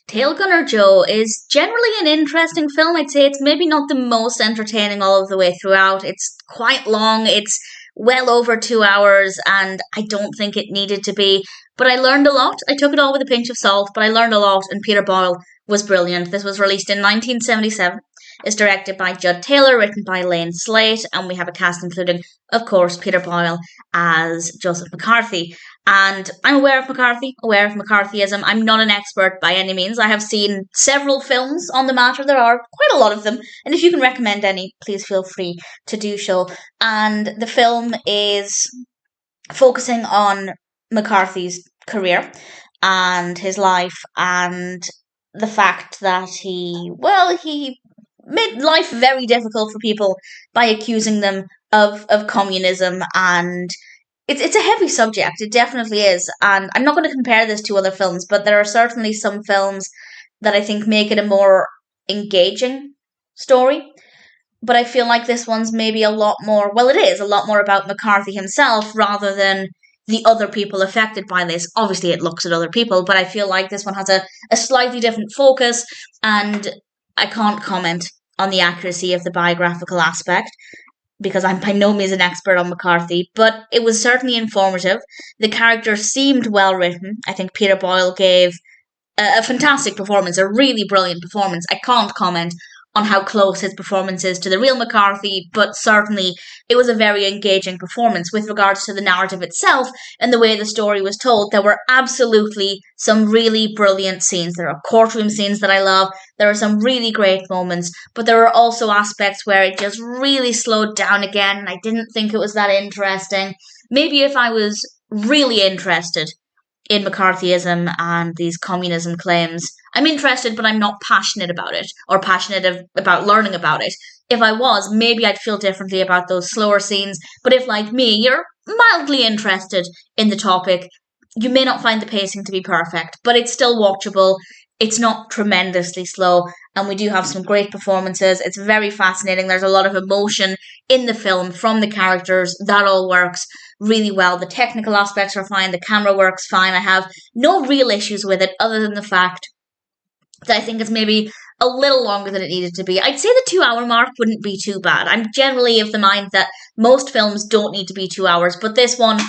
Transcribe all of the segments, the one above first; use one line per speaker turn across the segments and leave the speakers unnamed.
Tail Gunner Joe is generally an interesting film. I'd say it's maybe not the most entertaining all of the way throughout. It's quite long. It's well over 2 hours, and I don't think it needed to be. But I learned a lot. I took it all with a pinch of salt, but I learned a lot, and Peter Boyle was brilliant. This was released in 1977. It's directed by Jud Taylor, written by Lane Slate, and we have a cast including, of course, Peter Boyle as Joseph McCarthy. And I'm aware of McCarthy, aware of McCarthyism. I'm not an expert by any means. I have seen several films on the matter. There are quite a lot of them. And if you can recommend any, please feel free to do so. And the film is focusing on McCarthy's career and his life and the fact that he made life very difficult for people by accusing them of communism, and it's a heavy subject. It definitely is, and I'm not going to compare this to other films, but there are certainly some films that I think make it a more engaging story. But I feel like this one's maybe a lot more, well, it is a lot more about McCarthy himself rather than the other people affected by this. Obviously, it looks at other people, but I feel like this one has a slightly different focus, and I can't comment on the accuracy of the biographical aspect because I'm by no means an expert on McCarthy, but it was certainly informative. The characters seemed well written. I think Peter Boyle gave a fantastic performance, a really brilliant performance. I can't comment on how close his performance is to the real McCarthy, but certainly it was a very engaging performance with regards to the narrative itself and the way the story was told. There were absolutely some really brilliant scenes. There are courtroom scenes that I love. There are some really great moments, but there are also aspects where it just really slowed down again, and I didn't think it was that interesting. Maybe if I was really interested in McCarthyism and these communism claims, I'm interested, but I'm not passionate about it or passionate about learning about it. If I was, maybe I'd feel differently about those slower scenes. But if, like me, you're mildly interested in the topic, you may not find the pacing to be perfect, but it's still watchable. It's not tremendously slow, and we do have some great performances. It's very fascinating. There's a lot of emotion in the film from the characters. That all works really well. The technical aspects are fine. The camera works fine. I have no real issues with it other than the fact that I think it's maybe a little longer than it needed to be. I'd say the 2 hour mark wouldn't be too bad. I'm generally of the mind that most films don't need to be 2 hours, but this one,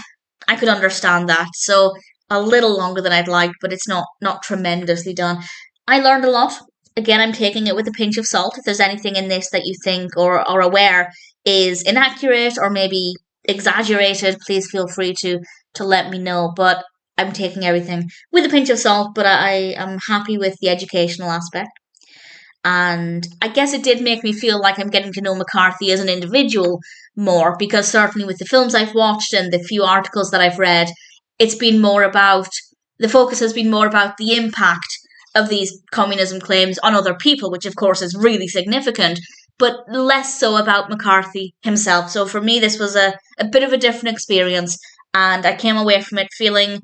I could understand that. So a little longer than I'd like, but it's not tremendously done. I learned a lot. Again, I'm taking it with a pinch of salt. If there's anything in this that you think or are aware is inaccurate or maybe exaggerated, please feel free to let me know. But I'm taking everything with a pinch of salt, but I am happy with the educational aspect. And I guess it did make me feel like I'm getting to know McCarthy as an individual more, because certainly with the films I've watched and the few articles that I've read, it's been more about, the focus has been more about the impact of these communism claims on other people, which of course is really significant, but less so about McCarthy himself. So for me, this was a bit of a different experience, and I came away from it feeling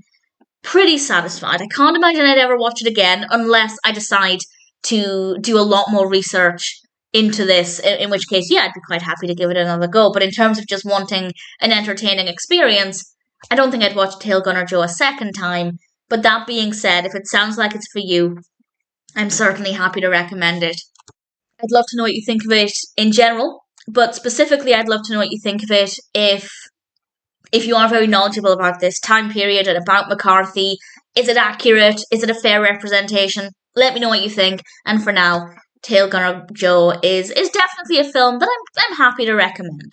pretty satisfied. I can't imagine I'd ever watch it again unless I decide to do a lot more research into this, in which case, yeah, I'd be quite happy to give it another go. But in terms of just wanting an entertaining experience, I don't think I'd watch Tail Gunner Joe a second time. But that being said, if it sounds like it's for you, I'm certainly happy to recommend it. I'd love to know what you think of it in general, but specifically I'd love to know what you think of it if you are very knowledgeable about this time period and about McCarthy. Is it accurate? Is it a fair representation? Let me know what you think. And for now, Tail Gunner Joe is definitely a film that I'm happy to recommend.